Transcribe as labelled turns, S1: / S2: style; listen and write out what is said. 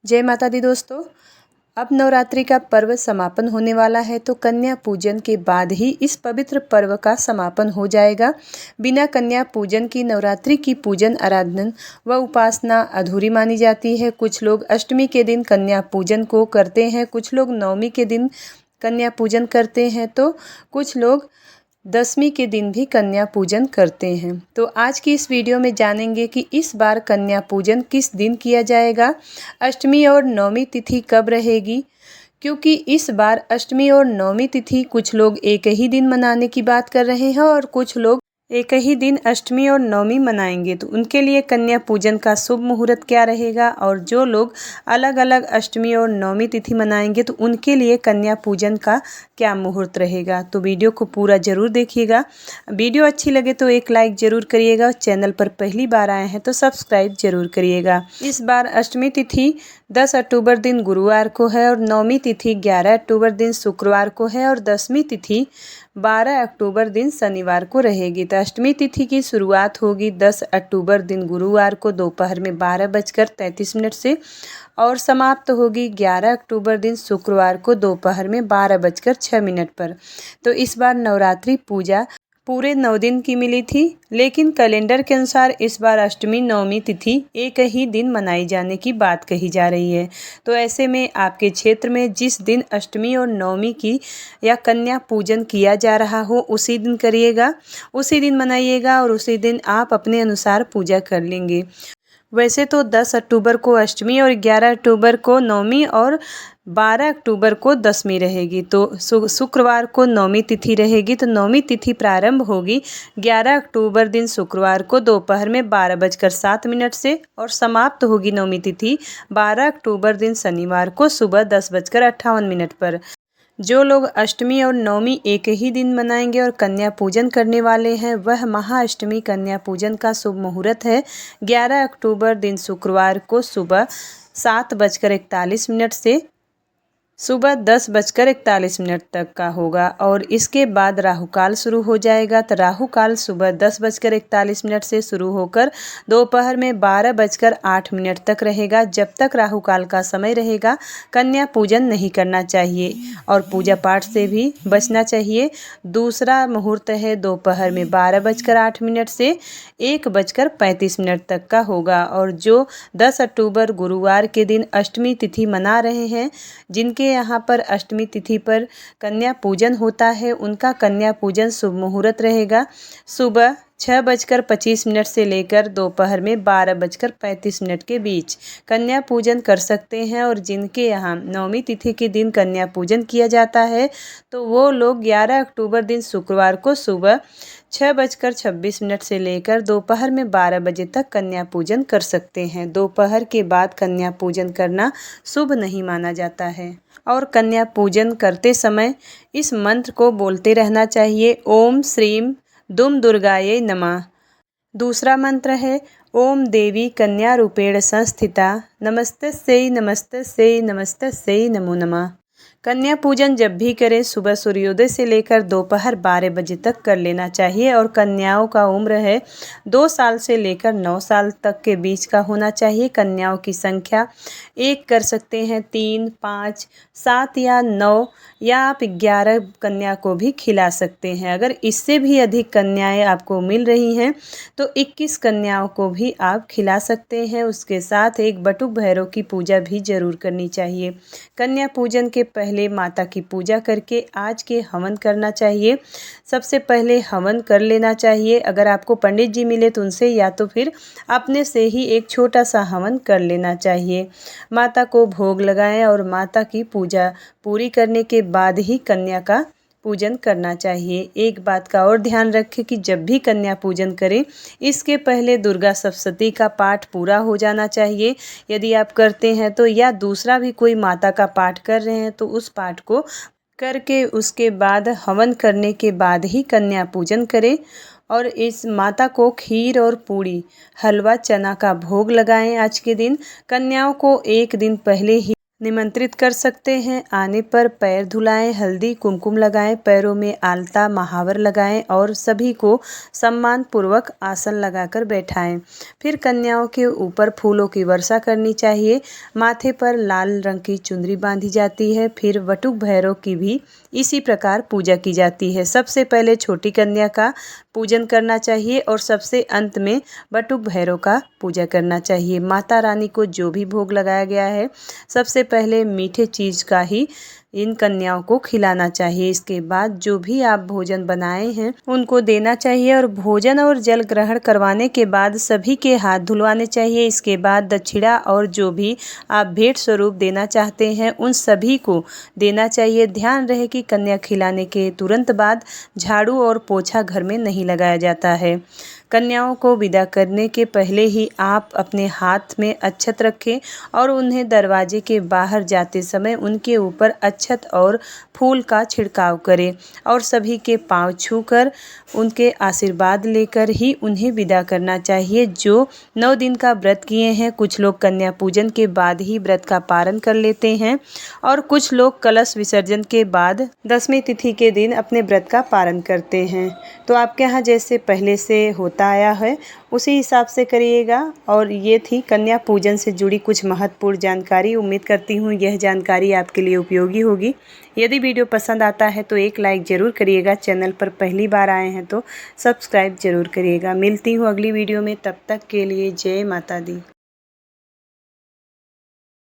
S1: जय माता दी दोस्तों। अब नवरात्रि का पर्व समापन होने वाला है, तो कन्या पूजन के बाद ही इस पवित्र पर्व का समापन हो जाएगा। बिना कन्या पूजन की नवरात्रि की पूजन आराधना व उपासना अधूरी मानी जाती है। कुछ लोग अष्टमी के दिन कन्या पूजन को करते हैं, कुछ लोग नवमी के दिन कन्या पूजन करते हैं, तो कुछ लोग दशमी के दिन भी कन्या पूजन करते हैं। तो आज की इस वीडियो में जानेंगे कि इस बार कन्या पूजन किस दिन किया जाएगा, अष्टमी और नवमी तिथि कब रहेगी, क्योंकि इस बार अष्टमी और नवमी तिथि कुछ लोग एक ही दिन मनाने की बात कर रहे हैं और कुछ लोग एक ही दिन अष्टमी और नवमी मनाएंगे। तो उनके लिए कन्या पूजन का शुभ मुहूर्त क्या रहेगा, और जो लोग अलग अलग अष्टमी और नवमी तिथि मनाएंगे तो उनके लिए कन्या पूजन का क्या मुहूर्त रहेगा। तो वीडियो को पूरा ज़रूर देखिएगा। वीडियो अच्छी लगे तो एक लाइक ज़रूर करिएगा। चैनल पर पहली बार आए हैं तो सब्सक्राइब जरूर करिएगा। इस बार अष्टमी तिथि 10 अक्टूबर दिन गुरुवार को है और नवमी तिथि 11 अक्टूबर दिन शुक्रवार को है और दशमी तिथि 12 अक्टूबर दिन शनिवार को रहेगी। तो अष्टमी तिथि की शुरुआत होगी 10 अक्टूबर दिन गुरुवार को दोपहर में 12:33 से और समाप्त होगी 11 अक्टूबर दिन शुक्रवार को दोपहर में 12:06 पर। तो इस बार नवरात्रि पूजा पूरे 9 दिन की मिली थी, लेकिन कैलेंडर के अनुसार इस बार अष्टमी नवमी तिथि एक ही दिन मनाई जाने की बात कही जा रही है। तो ऐसे में आपके क्षेत्र में जिस दिन अष्टमी और नवमी की या कन्या पूजन किया जा रहा हो उसी दिन करिएगा, उसी दिन मनाइएगा और उसी दिन आप अपने अनुसार पूजा कर लेंगे। वैसे तो 10 अक्टूबर को अष्टमी और 11 अक्टूबर को नवमी और 12 अक्टूबर को दशमी रहेगी। तो शुक्रवार को नवमी तिथि रहेगी। तो नवमी तिथि प्रारंभ होगी 11 अक्टूबर दिन शुक्रवार को दोपहर में 12:07 से और समाप्त होगी नवमी तिथि 12 अक्टूबर दिन शनिवार को सुबह 10:58 पर। जो लोग अष्टमी और नवमी एक ही दिन मनाएंगे और कन्या पूजन करने वाले हैं, वह महाअष्टमी कन्या पूजन का शुभ मुहूर्त है 11 अक्टूबर दिन शुक्रवार को सुबह 7:41 से सुबह 10:41 तक का होगा और इसके बाद राहुकाल शुरू हो जाएगा। तो राहुकाल सुबह 10:41 से शुरू होकर दोपहर में 12:08 तक रहेगा। जब तक राहुकाल का समय रहेगा कन्या पूजन नहीं करना चाहिए और पूजा पाठ से भी बचना चाहिए। दूसरा मुहूर्त है दोपहर में 12:08 से 1:35 तक का होगा। और जो 10 अक्टूबर गुरुवार के दिन अष्टमी तिथि मना रहे हैं, जिनके यहाँ पर अष्टमी तिथि पर कन्या पूजन होता है, उनका कन्या पूजन शुभ मुहूर्त रहेगा सुबह 6:25 से लेकर दोपहर में 12:35 के बीच कन्या पूजन कर सकते हैं। और जिनके यहाँ नवमी तिथि के दिन कन्या पूजन किया जाता है तो वो लोग 11 अक्टूबर दिन शुक्रवार को सुबह 6:26 से लेकर दोपहर में 12 बजे तक कन्या पूजन कर सकते हैं। दोपहर के बाद कन्या पूजन करना शुभ नहीं माना जाता है। और कन्या पूजन करते समय इस मंत्र को बोलते रहना चाहिए, ओम श्रीम दुम दुर्गाये नमः। दूसरा मंत्र है, ओम देवी कन्या रूपेण संस्थिता नमस्तस्यै नमस्तस्यै नमस्तस्यै नमो नमः। कन्या पूजन जब भी करें सुबह सूर्योदय से लेकर दोपहर 12 बजे तक कर लेना चाहिए। और कन्याओं का उम्र है 2 साल से लेकर 9 साल तक के बीच का होना चाहिए। कन्याओं की संख्या 1 कर सकते हैं, 3, 5, 7 या 9 या आप 11 कन्या को भी खिला सकते हैं। अगर इससे भी अधिक कन्याएं आपको मिल रही हैं तो 21 कन्याओं को भी आप खिला सकते हैं। उसके साथ एक बटुक भैरव की पूजा भी जरूर करनी चाहिए। कन्या पूजन के पहले माता की पूजा करके आज के हवन करना चाहिए। सबसे पहले हवन कर लेना चाहिए। अगर आपको पंडित जी मिले तो उनसे, या तो फिर अपने से ही एक छोटा सा हवन कर लेना चाहिए। माता को भोग लगाएं और माता की पूजा पूरी करने के बाद ही कन्या का पूजन करना चाहिए। एक बात का और ध्यान रखें कि जब भी कन्या पूजन करें इसके पहले दुर्गा सप्तशती का पाठ पूरा हो जाना चाहिए। यदि आप करते हैं तो, या दूसरा भी कोई माता का पाठ कर रहे हैं तो उस पाठ को करके उसके बाद हवन करने के बाद ही कन्या पूजन करें। और इस माता को खीर और पूड़ी, हलवा, चना का भोग लगाएं। आज के दिन कन्याओं को एक दिन पहले ही निमंत्रित कर सकते हैं। आने पर पैर धुलाएं, हल्दी कुमकुम लगाएं, पैरों में आलता महावर लगाएं और सभी को सम्मान पूर्वक आसन लगाकर बैठाएं। फिर कन्याओं के ऊपर फूलों की वर्षा करनी चाहिए। माथे पर लाल रंग की चुनरी बांधी जाती है। फिर वटुक भैरव की भी इसी प्रकार पूजा की जाती है। सबसे पहले छोटी कन्या का पूजन करना चाहिए और सबसे अंत में वटुक भैरव का पूजा करना चाहिए। माता रानी को जो भी भोग लगाया गया है सबसे पहले मीठे चीज़ का ही इन कन्याओं को खिलाना चाहिए। इसके बाद जो भी आप भोजन बनाए हैं उनको देना चाहिए और भोजन और जल ग्रहण करवाने के बाद सभी के हाथ धुलवाने चाहिए। इसके बाद दक्षिणा और जो भी आप भेंट स्वरूप देना चाहते हैं उन सभी को देना चाहिए। ध्यान रहे कि कन्या खिलाने के तुरंत बाद झाड़ू और पोछा घर में नहीं लगाया जाता है। कन्याओं को विदा करने के पहले ही आप अपने हाथ में अक्षत रखें और उन्हें दरवाजे के बाहर जाते समय उनके ऊपर अक्षत और फूल का छिड़काव करें और सभी के पांव छूकर उनके आशीर्वाद लेकर ही उन्हें विदा करना चाहिए। जो 9 दिन का व्रत किए हैं, कुछ लोग कन्या पूजन के बाद ही व्रत का पारण कर लेते हैं और कुछ लोग कलश विसर्जन के बाद 10वीं तिथि के दिन अपने व्रत का पारण करते हैं। तो आपके यहाँ जैसे पहले से होता आया है उसी हिसाब से करिएगा। और ये थी कन्या पूजन से जुड़ी कुछ महत्वपूर्ण जानकारी। उम्मीद करती हूँ यह जानकारी आपके लिए उपयोगी होगी। यदि वीडियो पसंद आता है तो एक लाइक ज़रूर करिएगा। चैनल पर पहली बार आए हैं तो सब्सक्राइब ज़रूर करिएगा। मिलती हूँ अगली वीडियो में, तब तक के लिए जय माता दी।